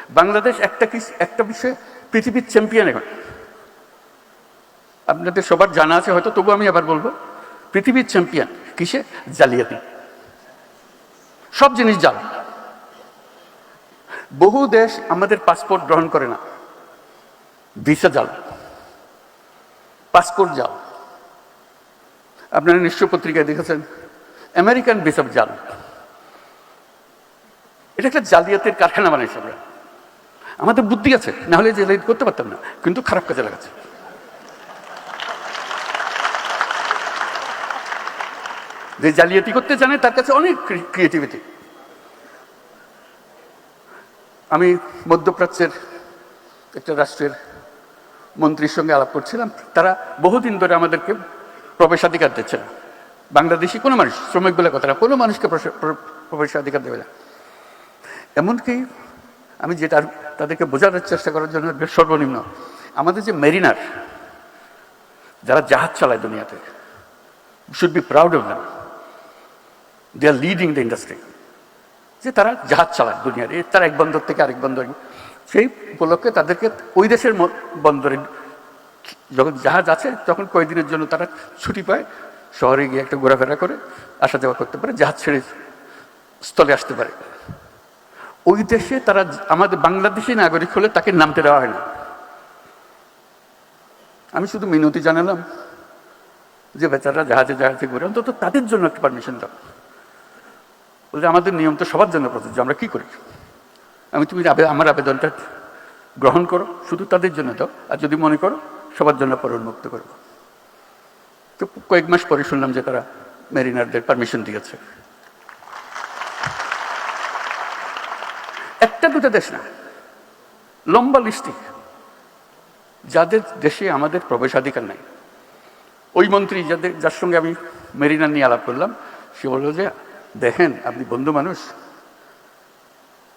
বাংলাদেশ একটা বিষয়ে পৃথিবীর চ্যাম্পিয়ন এখন। আপনাদের সবার জানা আছে হয়তো, তবু আমি আবার বলবো, পৃথিবীর চ্যাম্পিয়ন কিসে? জালিয়াতি। সব জিনিস জাল। বহু দেশ আমাদের পাসপোর্ট গ্রহণ করে না, ভিসা জাল, পাসপোর্ট জাল। আপনারা নিশ্চয় পত্রিকায় দেখেছেন আমেরিকান ভিসা জাল। এটা একটা জালিয়াতের কারখানা বানাইছে। আমরা, আমাদের বুদ্ধি আছে, না হলে জালিয়াতি করতে পারতাম না, কিন্তু খারাপ কাজে লাগাচ্ছে। যে জালিয়াতি করতে জানে তার কাছে অনেক ক্রিয়েটিভিটি। আমি মধ্যপ্রাচ্যের একটা রাষ্ট্রের মন্ত্রীর সঙ্গে আলাপ করছিলাম। তারা বহুদিন ধরে আমাদেরকে প্রবেশাধিকার দিচ্ছে না। বাংলাদেশি কোনো মানুষ, শ্রমিক বলে কথা না, কোনো মানুষকে প্রবেশাধিকার দেবে না। এমনকি আমি যেটা তাদেরকে বোঝানোর চেষ্টা করার জন্য সর্বনিম্ন, আমাদের যে মেরিনার, যারা জাহাজ চালায় দুনিয়াতে, should be proud of them. They are leading the industry. যে তারা জাহাজ চালায় দুনিয়ার, তারা এক বন্দর থেকে আরেক বন্দর। সেই উপলক্ষে তাদেরকে ওই দেশের বন্দরে যখন জাহাজ আছে তখন কয়েকদিনের জন্য তারা ছুটি পায়, শহরে গিয়ে একটা ঘোরাফেরা করে আসা যাওয়া করতে পারে, জাহাজ ছেড়ে স্থলে আসতে পারে। ওই দেশে তারা আমাদের বাংলাদেশি নাগরিক হলে তাকে নামতে দেওয়া হয় না। আমি শুধু মিনতি জানালাম যে বেচারা জাহাজে ঘুরে, অন্তত তাদের জন্য একটা পারমিশন দাও। বলছে আমাদের নিয়ম তো সবার জন্য প্রযোজ্য, আমরা কি করি? তুমি আমার আবেদনটা গ্রহণ করো, শুধু তাদের জন্য দাও, আর যদি মনে করো সবার জন্য পরে উন্মুক্ত করবো। তো কয়েক মাস পরে শুনলাম যে তারা মেরিনারদের পারমিশন দিয়েছে। একটা দুটো দেশ না, লম্বা লিস্টি যাদের দেশে আমাদের প্রবেশাধিকার নাই। ওই মন্ত্রী যার সঙ্গে আমি মেরিনার নিয়ে আলাপ করলাম, সে বলল যে দেখেন আপনি বন্ধু মানুষ,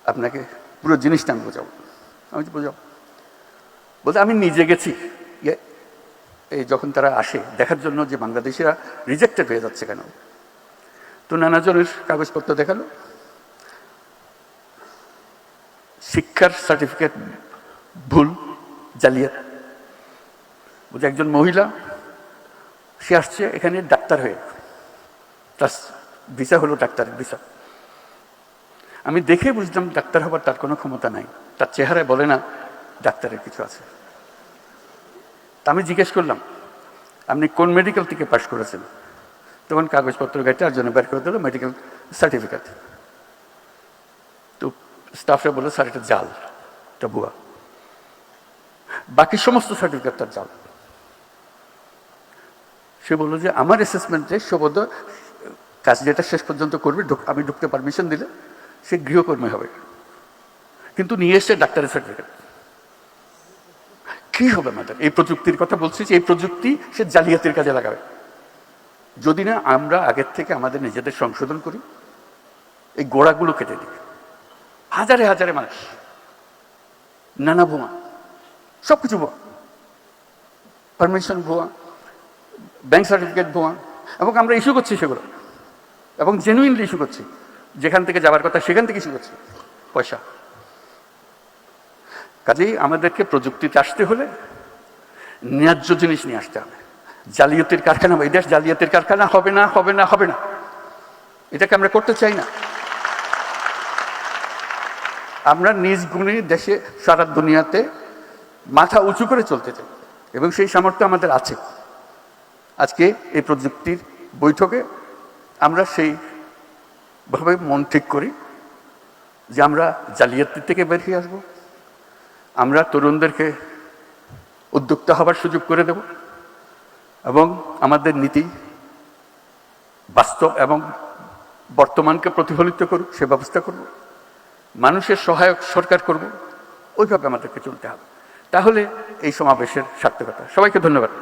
আপনাকে পুরো জিনিসটা আমি বোঝাবো। আমি তো বোঝাবো। বলতে আমি নিজে গেছি, এই যখন তারা আসে দেখার জন্য যে বাংলাদেশিরা রিজেক্টেড হয়ে যাচ্ছে কেন, তো নানাজনের কাগজপত্র দেখালো, শিক্ষার সার্টিফিকেট ভুল, জালিয়াত। বলছে একজন মহিলা, সে আসছে এখানে ডাক্তার হয়ে, তার ভিসা হলো ডাক্তারের ভিসা। আমি দেখে বুঝলাম ডাক্তার হবার তার কোনো ক্ষমতা নাই, তার চেহারায় বলে না ডাক্তারের কিছু আছে। তা আমি জিজ্ঞেস করলাম আপনি কোন মেডিকেল থেকে পাস করেছেন? তখন কাগজপত্র গাইতে আর জন্য বের করে দিল মেডিকেল সার্টিফিকেট। তো স্টাফরা বললো স্যার এটা জাল, এটা ভুয়া। বাকি সমস্ত সার্টিফিকেট তার জাল। সে বললো যে আমার অ্যাসেসমেন্টে সবদ কাজ যেটা শেষ পর্যন্ত করবে, আমি ঢুকতে পারমিশন দিলে সে গৃহকর্মী হবে, কিন্তু নিয়ে এসছে ডাক্তারের সার্টিফিকেট। কি হবে আমাদের? এই প্রযুক্তির কথা বলছি যে এই প্রযুক্তি সে জালিয়াতির কাজে লাগাবে। যদি না আমরা আগের থেকে আমাদের নিজেদের সংশোধন করি, এই গোড়াগুলো কেটে দিই। হাজারে হাজারে মানুষ, নানা ভুয়া, সবকিছু ভুয়া, পারমিশন ভুয়া, ব্যাংক সার্টিফিকেট ভুয়া, এবং আমরা ইস্যু করছি সেগুলো, এবং জেনুইনলি ইস্যু করছি। যেখান থেকে যাওয়ার কথা সেখান থেকে ইস্যু করছি পয়সা। কাজেই আমাদেরকে প্রযুক্তিতে আসতে হলে ন্যায্য জিনিস নিয়ে আসতে হবে। জালিয়াতির কারখানা, এই দেশ জালিয়াতির কারখানা হবে না, হবে না, হবে না। এটাকে আমরা করতে চাই না। আমরা নিজ গুণে দেশে সারা দুনিয়াতে মাথা উঁচু করে চলতে চাই, এবং সেই সামর্থ্য আমাদের আছে। আজকে এই প্রযুক্তির বৈঠকে আমরা সেইভাবে মন ঠিক করি যে আমরা জালিয়াতি থেকে বেরিয়ে আসবো। আমরা তরুণদেরকে উদ্যোক্তা হবার সুযোগ করে দেব, এবং আমাদের নীতি বাস্তব এবং বর্তমানকে প্রতিফলিত করুক সে ব্যবস্থা করব। মানুষের সহায়ক সরকার করব, ওইভাবে আমাদেরকে চলতে হবে। তাহলে এই সমাবেশের সার্থকতা। সবাইকে ধন্যবাদ।